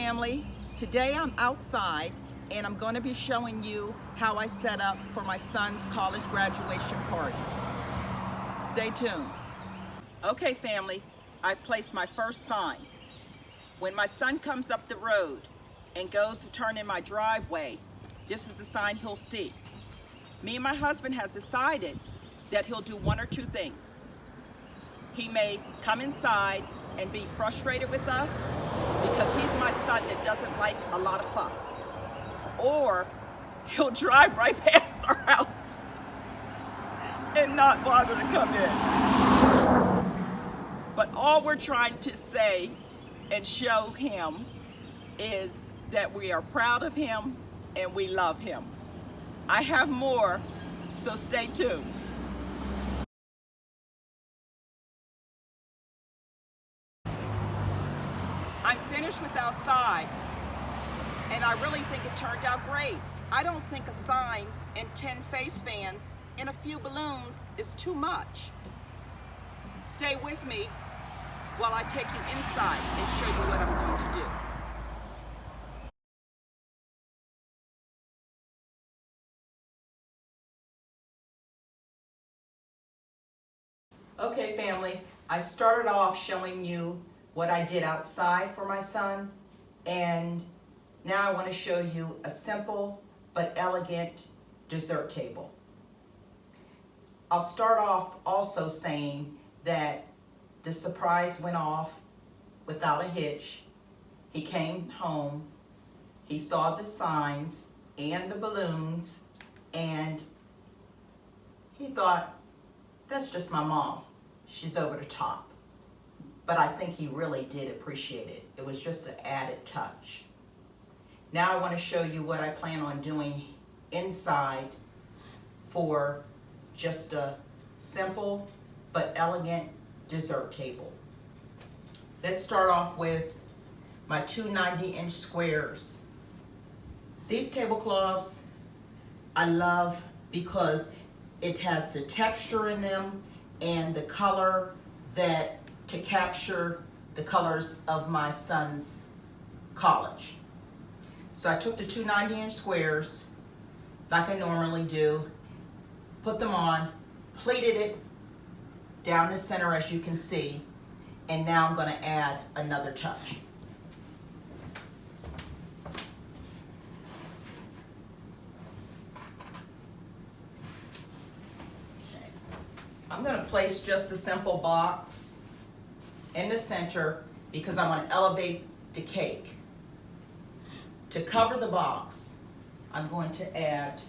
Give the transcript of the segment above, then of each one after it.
family. Today I'm outside and I'm going to be showing you how I set up for my son's college graduation party. Stay tuned. Okay family, I've placed my first sign. When my son comes up the road and goes to turn in my driveway, this is the sign he'll see. Me and my husband has decided that he'll do one or two things. He may come inside and be frustrated with us because he's my son that doesn't like a lot of fuss. Or he'll drive right past our house and not bother to come in. But all we're trying to say and show him is that we are proud of him and we love him. I have more, so stay tuned. I'm finished with outside, and I really think it turned out great. I don't think a sign and 10 face fans and a few balloons is too much. Stay with me while I take you inside and show you what I'm going to do. Okay family, I started off showing you what I did outside for my son, and now I want to show you a simple but elegant dessert table. I'll start off also saying that the surprise went off without a hitch. He came home, he saw the signs and the balloons, and he thought, that's just my mom. She's over the top. But I think he really did appreciate it. It was just an added touch. Now I want to show you what I plan on doing inside for just a simple but elegant dessert table. Let's start off with my two 90-inch squares. These tablecloths I love because it has the texture in them and the color to capture the colors of my son's college. So I took the two 90-inch squares like I normally do, put them on, pleated it down the center as you can see, and now I'm going to add another touch. I'm going to place just a simple box in the center because I want to elevate the cake. To cover the box, I'm going to add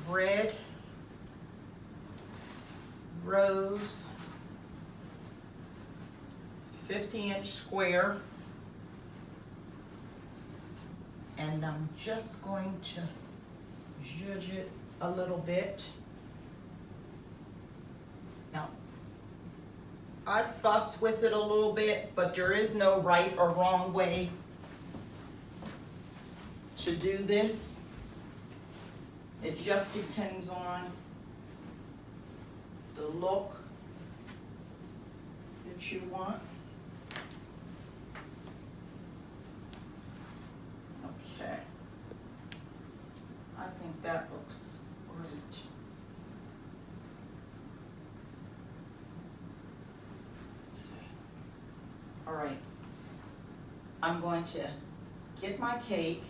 red rose 50-inch square, and I'm just going to zhuzh it a little bit. Now, I fuss with it a little bit, but there is no right or wrong way to do this. It just depends on the look that you want. Okay, I think that looks great. Okay. All right, I'm going to get my cake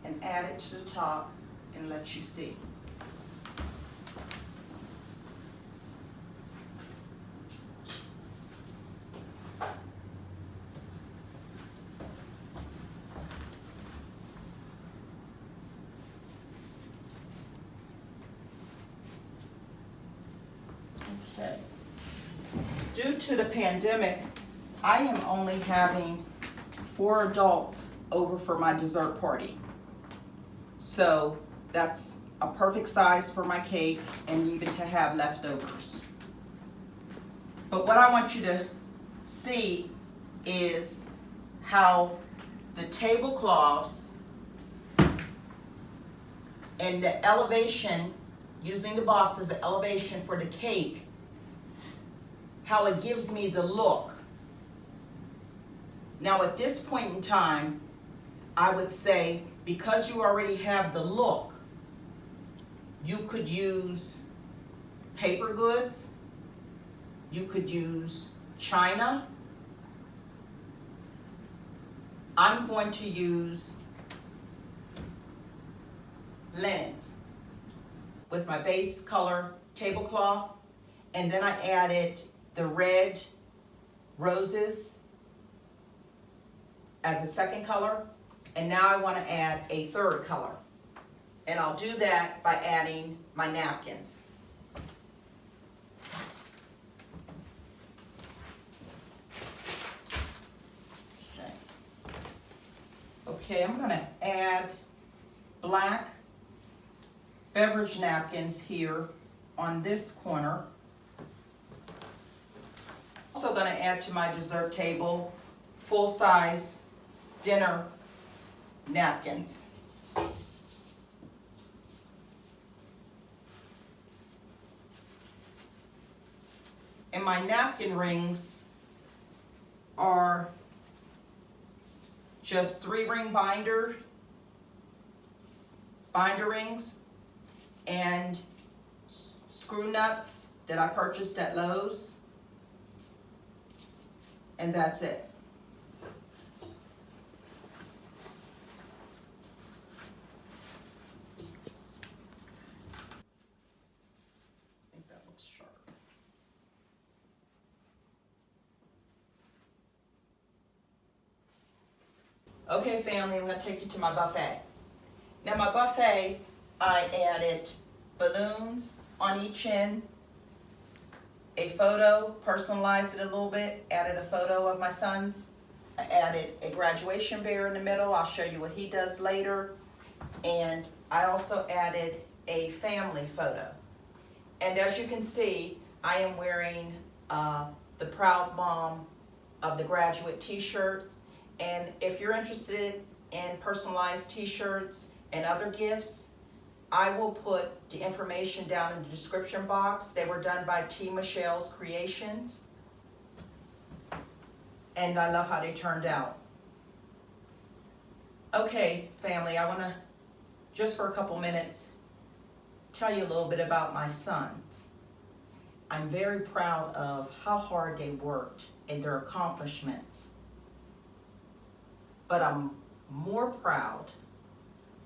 and add it to the top and let you see. Okay. Due to the pandemic, I am only having 4 adults over for my dessert party. So that's a perfect size for my cake and even to have leftovers. But what I want you to see is how the tablecloths And the elevation, using the box as an elevation for the cake, how it gives me the look. Now at this point in time, I would say, because you already have the look, you could use paper goods, you could use china. I'm going to use linens with my base color tablecloth, and then I added the red roses as a second color, and now I want to add a third color. And I'll do that by adding my napkins. Okay, I'm going to add black beverage napkins here on this corner. Also going to add to my dessert table full-size dinner napkins. And my napkin rings are just 3-ring binder rings and screw nuts that I purchased at Lowe's, and that's it. I think that looks sharp. Okay, family, I'm going to take you to my buffet. Now my buffet, I added balloons on each end, a photo, personalized it a little bit, added a photo of my son's. I added a graduation bear in the middle. I'll show you what he does later. And I also added a family photo. And as you can see, I am wearing the Proud Mom of the Graduate t-shirt. And if you're interested in personalized t-shirts and other gifts, I will put the information down in the description box. They were done by T. Michelle's Creations. And I love how they turned out. Okay, family, I want to, just for a couple minutes, tell you a little bit about my sons. I'm very proud of how hard they worked and their accomplishments. But I'm more proud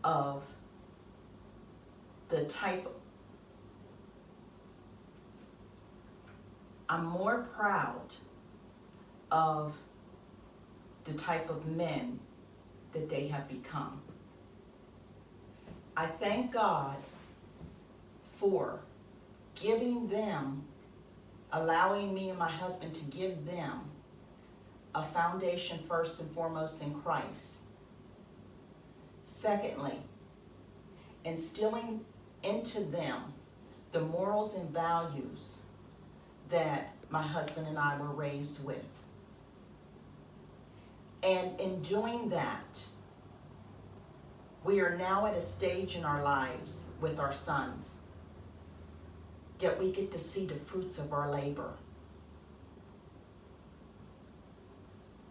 of the type of, men that they have become. I thank God for giving them, allowing me and my husband to give them a foundation first and foremost in Christ. Secondly, instilling into them the morals and values that my husband and I were raised with. And in doing that, we are now at a stage in our lives with our sons that we get to see the fruits of our labor.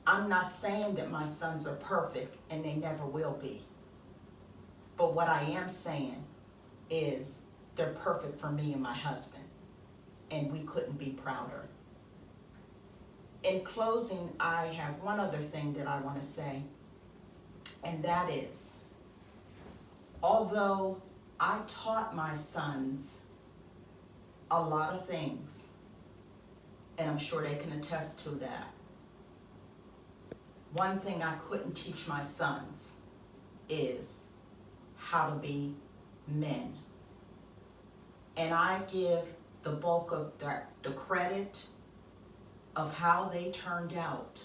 I'm not saying that my sons are perfect, and they never will be. But what I am saying is they're perfect for me and my husband, and we couldn't be prouder. In closing, I have one other thing that I want to say, and that is, although I taught my sons a lot of things, and I'm sure they can attest to that, one thing I couldn't teach my sons is how to be men. And I give the bulk of the credit of how they turned out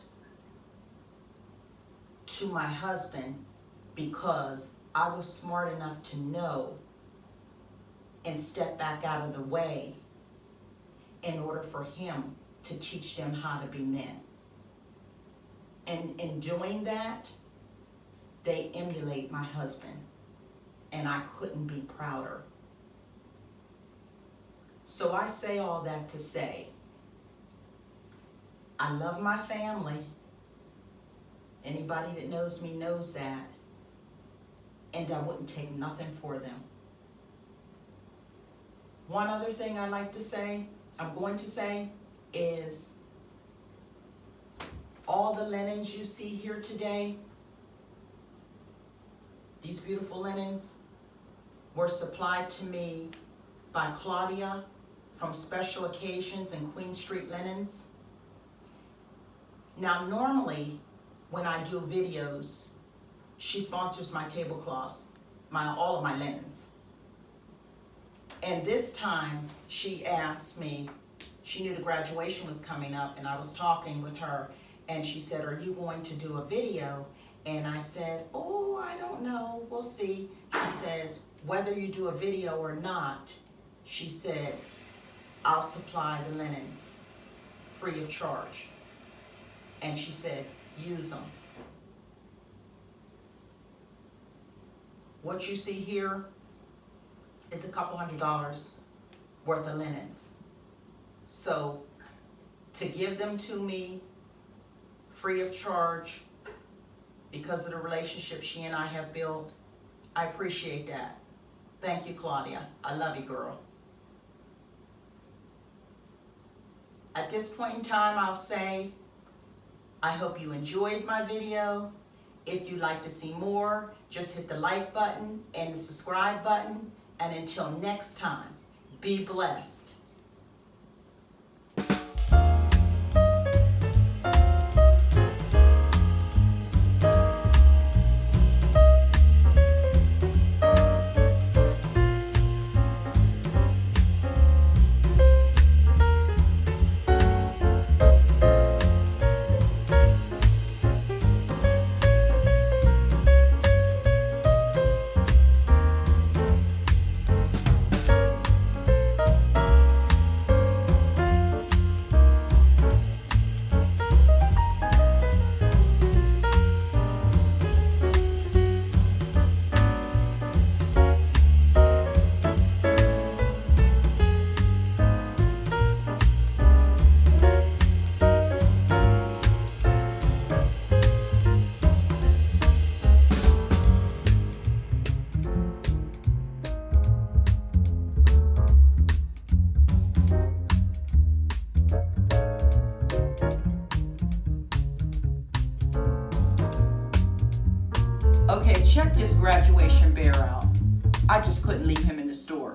to my husband, because I was smart enough to know and step back out of the way in order for him to teach them how to be men. And in doing that, they emulate my husband and I couldn't be prouder. So I say all that to say, I love my family. Anybody that knows me knows that. And I wouldn't take nothing for them. One other thing I like to say, I'm going to say, is all the linens you see here today, these beautiful linens, were supplied to me by Claudia from Special Occasions and Queen Street Linens. Now normally, when I do videos, she sponsors my tablecloths, all of my linens. And this time, she asked me, she knew the graduation was coming up, and I was talking with her, and she said, are you going to do a video? And I said, oh, I don't know, we'll see. She says, whether you do a video or not, she said, I'll supply the linens free of charge. And she said, use them. What you see here is a couple $100 worth of linens. So to give them to me free of charge because of the relationship she and I have built, I appreciate that. Thank you, Claudia. I love you, girl. At this point in time, I'll say, I hope you enjoyed my video. If you'd like to see more, just hit the like button and the subscribe button. And until next time, be blessed. Okay, check this graduation bear out. I just couldn't leave him in the store.